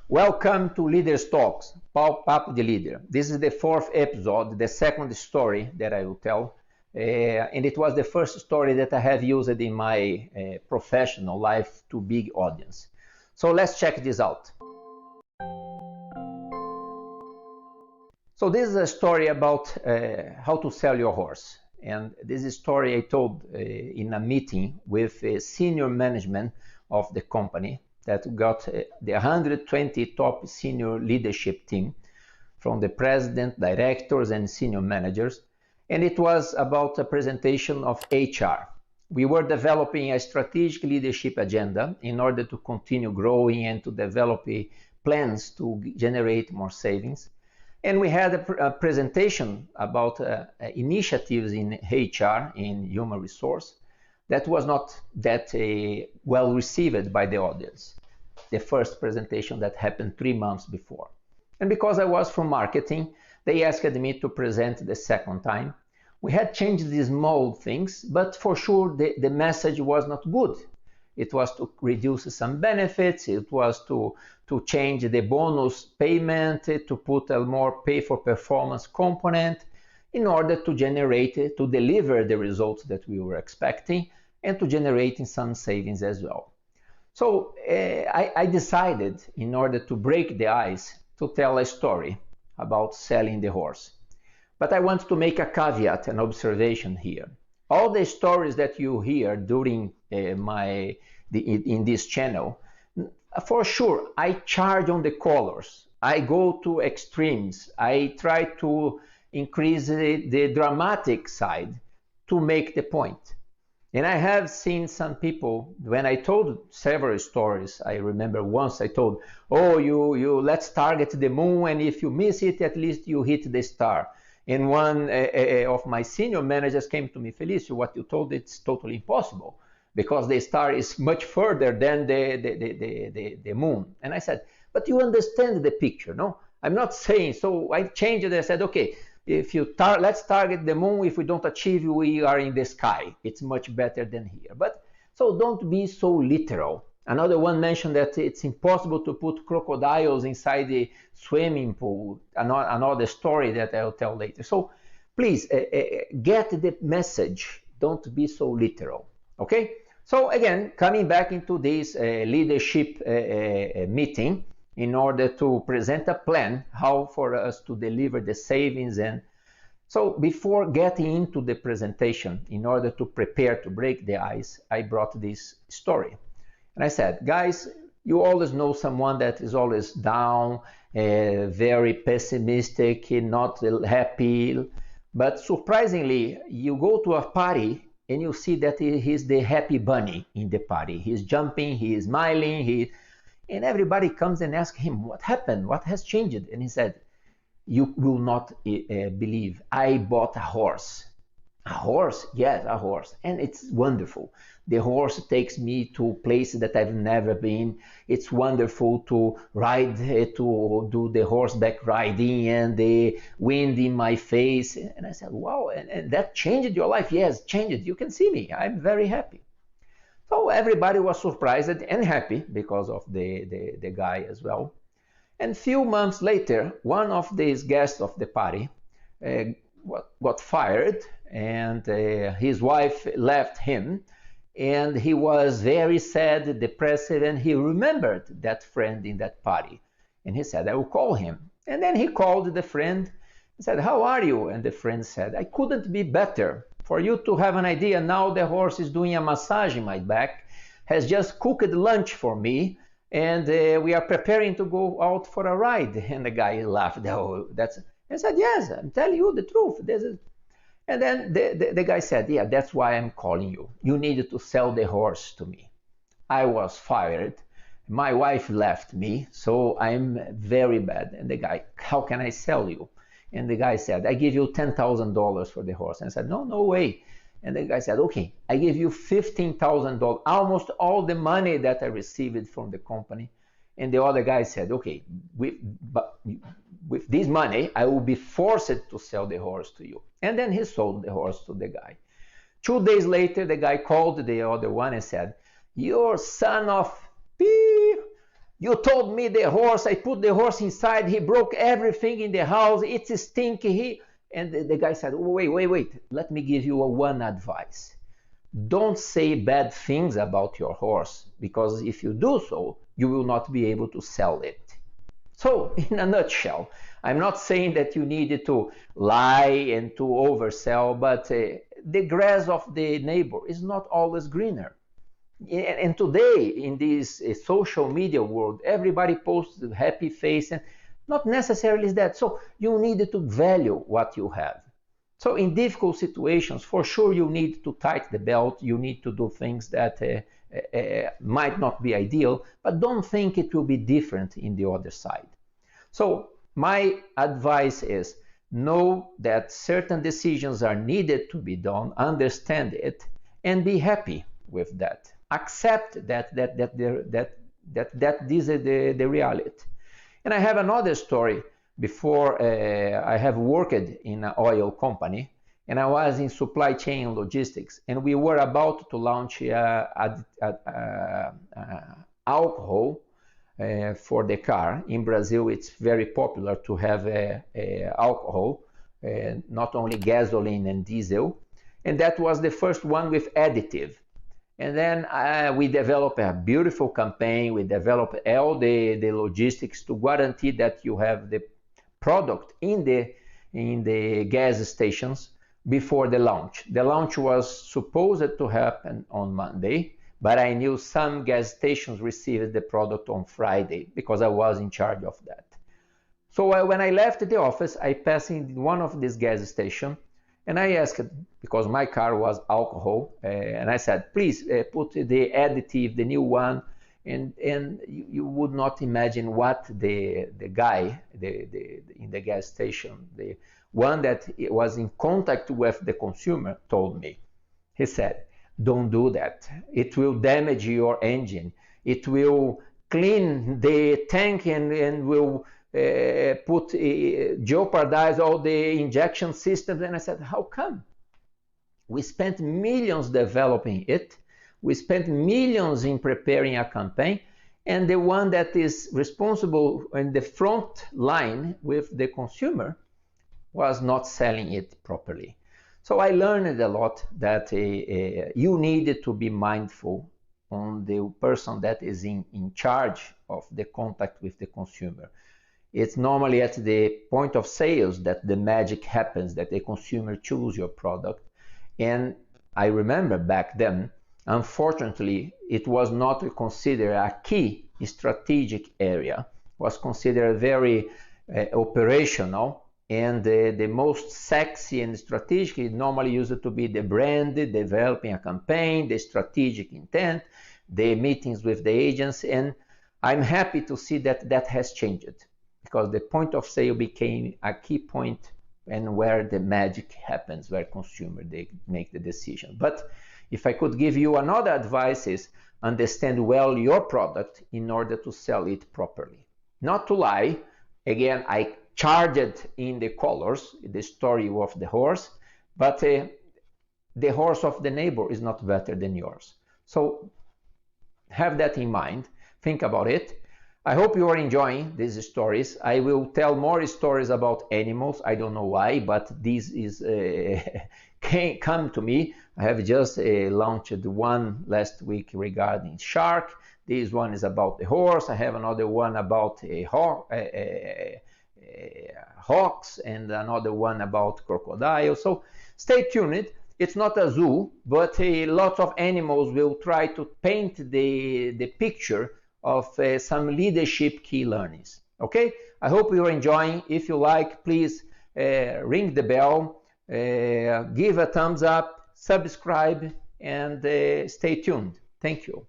Welcome to Leaders Talks, Papo de Líder. This is the fourth episode, the second story that I will tell. And it was the first story that I have used in my professional life to big audience. So let's check this out. So this is a story about how to sell your horse. And this is a story I told in a meeting with senior management of the company that got the 120 top senior leadership team from the president, directors, and senior managers. And it was about a presentation of HR. We were developing a strategic leadership agenda in order to continue growing and to develop plans to generate more savings. And we had a presentation about initiatives in HR, in human resource, that was not that well received by the audience. The first presentation that happened 3 months before. And because I was from marketing, they asked me to present the second time. We had changed these small things, but for sure the message was not good. It was to reduce some benefits, it was to change the bonus payment, to put a more pay for performance component in order to generate, to deliver the results that we were expecting and to generate some savings as well. So I decided, in order to break the ice, to tell a story about selling the horse. But I want to make a caveat, an observation here. All the stories that you hear during in this channel, for sure, I charge on the colors. I go to extremes. I try to increase the dramatic side to make the point. And I have seen some people, when I told several stories, I remember once I told, oh, you let's target the moon, and if you miss it, at least you hit the star. And one of my senior managers came to me, Felicio, what you told, it's totally impossible, because the star is much further than the moon. And I said, but you understand the picture, no? I'm not saying, so I changed it. I said, okay, if you let's target the moon. If we don't achieve, we are in the sky. It's much better than here. But so don't be so literal. Another one mentioned that it's impossible to put crocodiles inside the swimming pool. Another story that I'll tell later. So please get the message. Don't be so literal. Okay? So again, coming back into this leadership meeting, in order to present a plan how for us to deliver the savings. And so before getting into the presentation, in order to prepare to break the ice, I brought this story. And I said, guys, you always know someone that is always down, very pessimistic, not happy. But surprisingly, you go to a party and you see that he's the happy bunny in the party. He's jumping, he's smiling, and everybody comes and asks him, what happened? What has changed? And he said, you will not believe, I bought a horse. A horse? Yes, a horse. And it's wonderful. The horse takes me to places that I've never been. It's wonderful to ride, to do the horseback riding and the wind in my face. And I said, wow, and that changed your life? Yes, changed. You can see me. I'm very happy. So everybody was surprised and happy because of the guy as well. And few months later, one of these guests of the party got fired, and his wife left him, and he was very sad, depressed, and he remembered that friend in that party. And he said, I will call him. And then he called the friend and said, how are you? And the friend said, I couldn't be better. For you to have an idea, now the horse is doing a massage in my back, has just cooked lunch for me, and we are preparing to go out for a ride. And the guy laughed. Oh, that's. I said, yes, I'm telling you the truth. And then the guy said, yeah, that's why I'm calling you. You needed to sell the horse to me. I was fired. My wife left me, so I'm very bad. And the guy, how can I sell you? And the guy said, I give you $10,000 for the horse. And I said, no way. And the guy said, okay, I give you $15,000, almost all the money that I received from the company. And the other guy said, okay, with this money, I will be forced to sell the horse to you. And then he sold the horse to the guy. 2 days later, the guy called the other one and said, "Your son of P, You told me the horse, I put the horse inside, he broke everything in the house, it's stinky. And the guy said, wait, let me give you one advice. Don't say bad things about your horse, because if you do so, you will not be able to sell it. So, in a nutshell, I'm not saying that you need to lie and to oversell, but the grass of the neighbor is not always greener. And today, in this social media world, everybody posts a happy face, and not necessarily is that. So you need to value what you have. So in difficult situations, for sure, you need to tighten the belt. You need to do things that might not be ideal, but don't think it will be different in the other side. So my advice is know that certain decisions are needed to be done, understand it, and be happy with that. Accept that this is the reality. And I have another story. Before I have worked in an oil company, and I was in supply chain and logistics, and we were about to launch alcohol for the car. In Brazil, it's very popular to have alcohol, not only gasoline and diesel, and that was the first one with additive. And then we developed a beautiful campaign. We developed all the logistics to guarantee that you have the product in the gas stations before the launch. The launch was supposed to happen on Monday, but I knew some gas stations received the product on Friday because I was in charge of that. So when I left the office, I passed in one of these gas stations, and I asked, because my car was alcohol, and I said, please put the additive, the new one, and you would not imagine what the guy in the gas station, the one that was in contact with the consumer, told me. He said, don't do that. It will damage your engine. It will clean the tank and will jeopardize all the injection systems. And I said, how come? We spent millions developing it. We spent millions in preparing a campaign, and the one that is responsible in the front line with the consumer was not selling it properly. So I learned a lot that you needed to be mindful on the person that is in charge of the contact with the consumer. It's normally at the point of sales that the magic happens, that the consumer chooses your product. And I remember back then, unfortunately, it was not considered a key strategic area. It was considered very operational, and the most sexy and strategic is normally used to be the brand, developing a campaign, the strategic intent, the meetings with the agents. And I'm happy to see that that has changed, because the point of sale became a key point and where the magic happens, where consumers they make the decision. But if I could give you another advice is understand well your product in order to sell it properly. Not to lie. Again, I charged in the colors, the story of the horse, but the horse of the neighbor is not better than yours. So have that in mind. Think about it. I hope you are enjoying these stories. I will tell more stories about animals. I don't know why, but this is come to me. I have just launched one last week regarding shark. This one is about the horse. I have another one about hawks, and another one about crocodile. So stay tuned. It's not a zoo, but lots of animals will try to paint the picture of some leadership key learnings. Okay, I hope you're enjoying. If you like, please ring the bell, give a thumbs up, subscribe, and stay tuned. Thank you.